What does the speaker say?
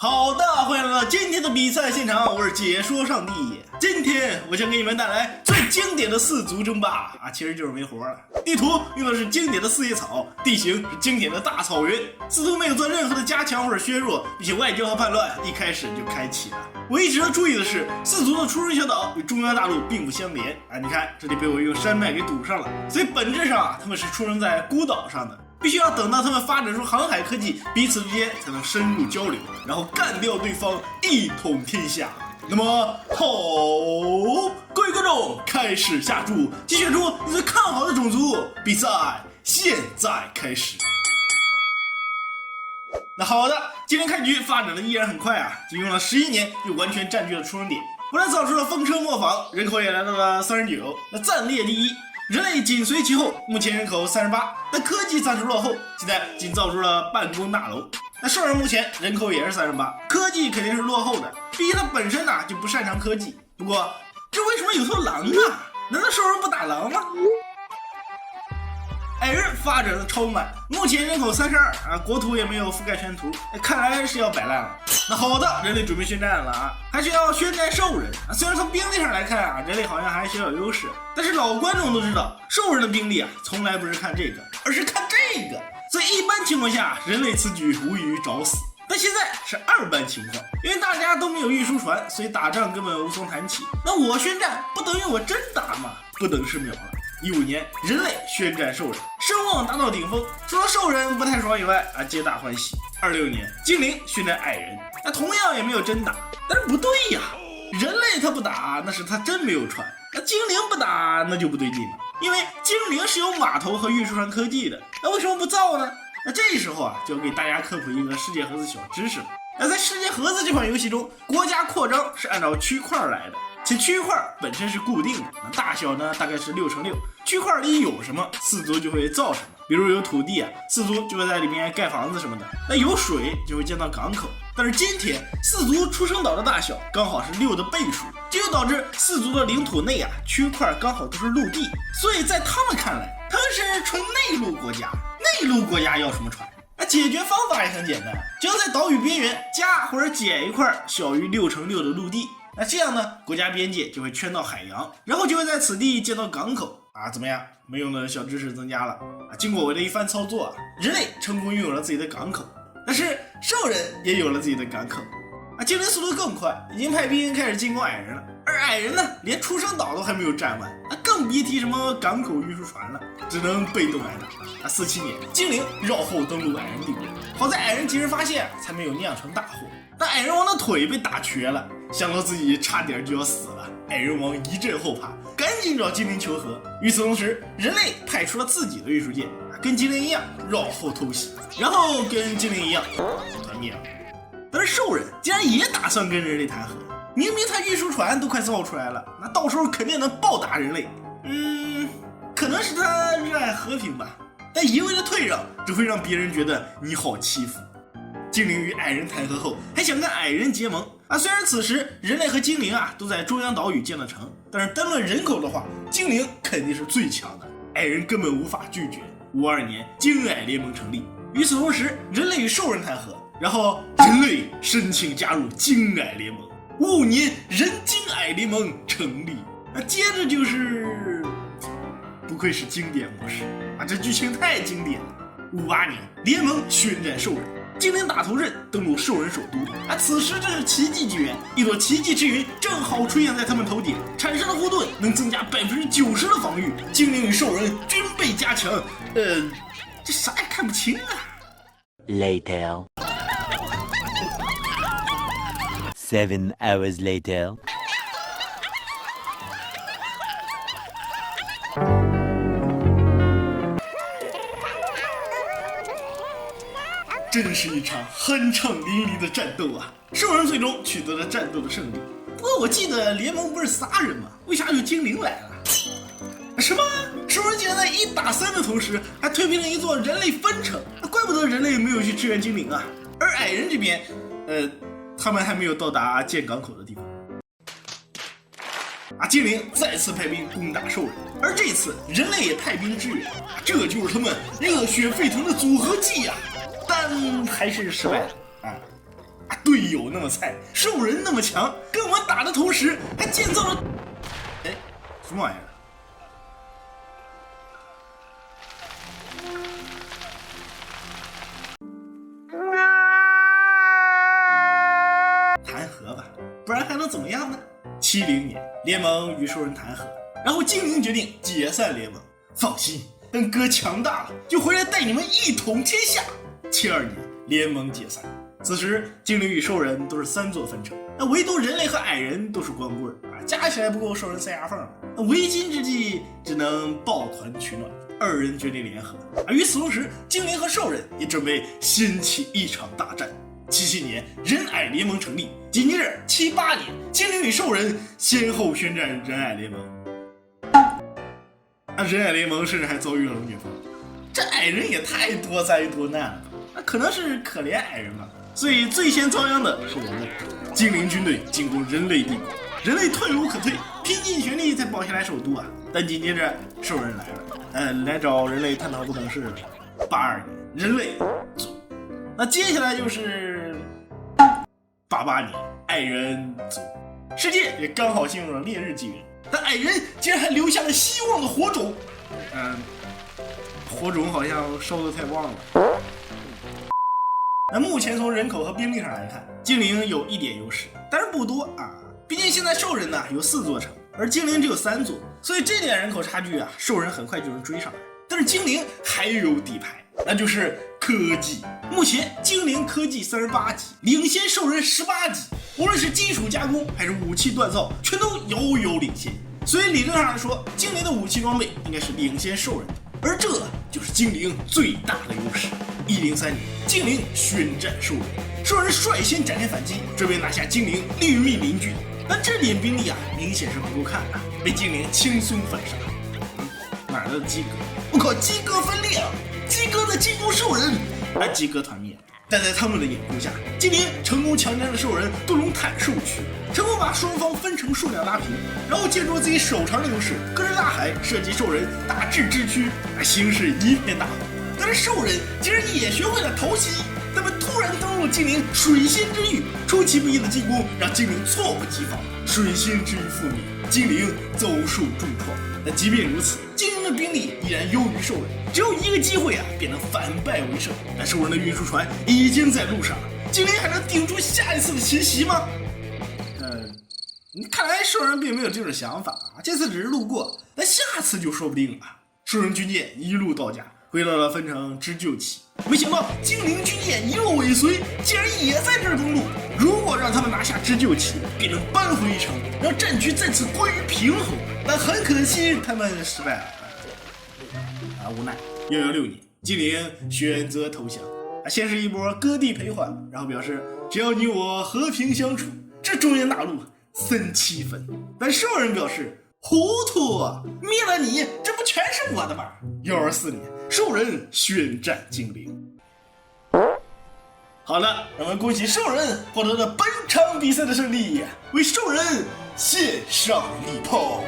好的，欢迎来到今天的比赛现场，我是解说上帝。今天我将给你们带来最经典的四族争霸啊，其实就是没活了。地图用的是经典的四叶草，地形是经典的大草原。四族没有做任何的加强或者削弱，并且外交和叛乱一开始就开启了。唯一值得注意的是，四族的出生小岛与中央大陆并不相连啊，你看这里被我用山脉给堵上了，所以本质上他们是出生在孤岛上的。必须要等到他们发展出航海科技，彼此之间才能深入交流，然后干掉对方，一统天下。那么好，各位观众开始下注，击选出你最看好的种族。比赛现在开始。那好的，今天开局发展的依然很快啊，仅用了11年就完全占据了出生点，不但造出了风车磨坊，人口也来到了39，那暂列第一。人类紧随其后，目前人口38，但科技暂时落后，现在仅造出了办公大楼。那兽人目前人口也是38，科技肯定是落后的，毕竟它本身就不擅长科技。不过，这为什么有头狼啊？难道兽人不打狼吗？矮人发展的超慢，目前人口32啊，国土也没有覆盖全图，看来是要摆烂了。那好的，人类准备宣战了啊，还需要宣战兽人啊。虽然从兵力上来看啊，人类好像还小有优势，但是老观众都知道，兽人的兵力从来不是看这个，而是看这个。所以一般情况下，人类此举无异于找死。但现在是二般情况，因为大家都没有运输船，所以打仗根本无从谈起。那我宣战不等于我真打吗？不等是秒了。15年，人类宣战兽人，声望达到顶峰，除了兽人不太爽以外皆大欢喜。26年，精灵宣战矮人，那同样也没有真打，但是不对呀，人类他不打，那是他真没有船；那精灵不打，那就不对劲了，因为精灵是有码头和运输船科技的，那为什么不造呢？那这时候就要给大家科普一个世界盒子小知识了。那在世界盒子这款游戏中，国家扩张是按照区块来的。且区块本身是固定的，那大小呢大概是6×6，区块里有什么，四族就会造什么。比如有土地四族就会在里面盖房子什么的；那有水就会建到港口。但是今天四族出生岛的大小刚好是6的倍数，这就导致四族的领土内区块刚好都是陆地，所以在他们看来，他们是纯内陆国家。内陆国家要什么船？那解决方法也很简单，只要在岛屿边缘加或者减一块小于6×6的陆地。那这样呢，国家边界就会圈到海洋，然后就会在此地建到港口怎么样？没用的小知识增加了经过我的一番操作人类成功拥有了自己的港口，但是兽人也有了自己的港口精灵速度更快，已经派兵开始进攻矮人了，而矮人呢，连出生岛都还没有占完更别提什么港口运输船了，只能被动挨打47年，精灵绕后登陆矮人帝国，好在矮人及时发现才没有酿成大祸。但矮人王的腿被打瘸了，想到自己差点就要死了，矮人王一阵后怕，赶紧找精灵求和。与此同时，人类派出了自己的运输舰，跟精灵一样绕后偷袭，然后跟精灵一样团灭了。但是兽人竟然也打算跟人类谈和，明明他运输船都快造出来了，那到时候肯定能暴打人类。可能是他热爱和平吧，但一味的退让只会让别人觉得你好欺负。精灵与矮人谈和后，还想跟矮人结盟虽然此时人类和精灵都在中央岛屿建了城，但是单论人口的话，精灵肯定是最强的，矮人根本无法拒绝。52年，精矮联盟成立。与此同时，人类与兽人谈和，然后人类申请加入精矮联盟。55年，人精矮联盟成立。接着就是不愧是经典模式这剧情太经典了。58年，联盟宣战兽人，精灵打头阵登陆兽人首都此时正是奇迹纪元，一朵奇迹之云正好出现在他们头顶，产生的护盾能增加90%的防御，精灵与兽人均被加强。这啥也看不清Later. 7 hours later. 真是一场酣畅淋漓的战斗兽人最终取得了战斗的胜利。不过我记得联盟不是3人吗？为啥有精灵来了？什么？兽人竟然在1打3的同时还推平了一座人类分城，怪不得人类没有去支援精灵而矮人这边他们还没有到达建港口的地方精灵再次派兵攻打兽人，而这次人类也派兵支援这就是他们热血沸腾的组合技但还是失败了队友那么菜，兽人那么强，跟我们打的同时还建造了，哎，什么玩意儿？谈和吧，不然还能怎么样呢？70年，联盟与兽人谈和，然后精灵决定解散联盟。放心，等哥强大了，就回来带你们一统天下。72年，联盟解散。此时，精灵与兽人都是3座分城，那唯独人类和矮人都是光棍啊，加起来不够兽人塞牙缝。为今之计，只能抱团取暖。2人决定联合。而与此同时，精灵和兽人也准备掀起一场大战。77年，人矮联盟成立，紧接着78年，精灵与兽人先后宣战人矮联盟。人矮联盟甚至还遭遇了龙卷风，这矮人也太多灾多难了吧？那可能是可怜矮人吧。所以最先遭殃的是人类，精灵军队进攻人类帝国，人类退无可退，拼尽全力才保下来首都啊。但紧接着兽人来了，来找人类探讨不等事。82年，人类走。那接下来就是88年，矮人走。世界也刚好进入了烈日纪元，但矮人竟然还留下了希望的火种。火种好像烧得太旺了。那目前从人口和兵力上来看，精灵有1点优势，但是不多啊。毕竟现在兽人呢有4座城，而精灵只有3座，所以这点人口差距啊，兽人很快就能追上来。但是精灵还有底牌，那就是科技。目前精灵科技38级，领先兽人18级，无论是金属加工还是武器锻造，全都遥遥领先。所以理论上来说，精灵的武器装备应该是领先兽人的，而这就是精灵最大的优势。103年，精灵宣战兽人，兽人率先展开反击，准备拿下精灵绿密邻居。但这点兵力啊，明显是不够看啊，被精灵轻松反杀。哪来的鸡哥？我靠，鸡哥分裂了！鸡哥在进攻兽人，而鸡哥团灭。但在他们的掩护下，精灵成功强占了兽人多龙坦兽区，成功把双方分成数量拉平，然后借助自己手长的优势，隔着大海射击兽人，大至之区，形势一片大好。但是兽人竟然也学会了偷袭，他们突然登陆精灵水仙之域，出其不意的进攻让精灵猝不及防，水仙之域覆灭，精灵遭受重创。但即便如此，精灵的兵力依然优于兽人，只有1个机会啊，便能反败为胜。但兽人的运输船已经在路上了，精灵还能顶住下一次的侵袭吗？看来兽人并没有这种想法啊，这次只是路过，但下次就说不定了。兽人军舰一路到家，回到了分城织救期，没想到精灵军舰一路尾随，竟然也在这儿登陆。如果让他们拿下织救期，便能扳回一城，让战局再次归于平衡。但很可惜，他们失败了。无奈116年，精灵选择投降。先是一波割地赔款，然后表示只要你我和平相处，这中原大陆分7分。但兽人表示糊涂啊，灭了你，这不全是我的吗？124年，兽人宣战精灵。好的，让我们恭喜兽人获得了本场比赛的胜利，为兽人献上礼炮。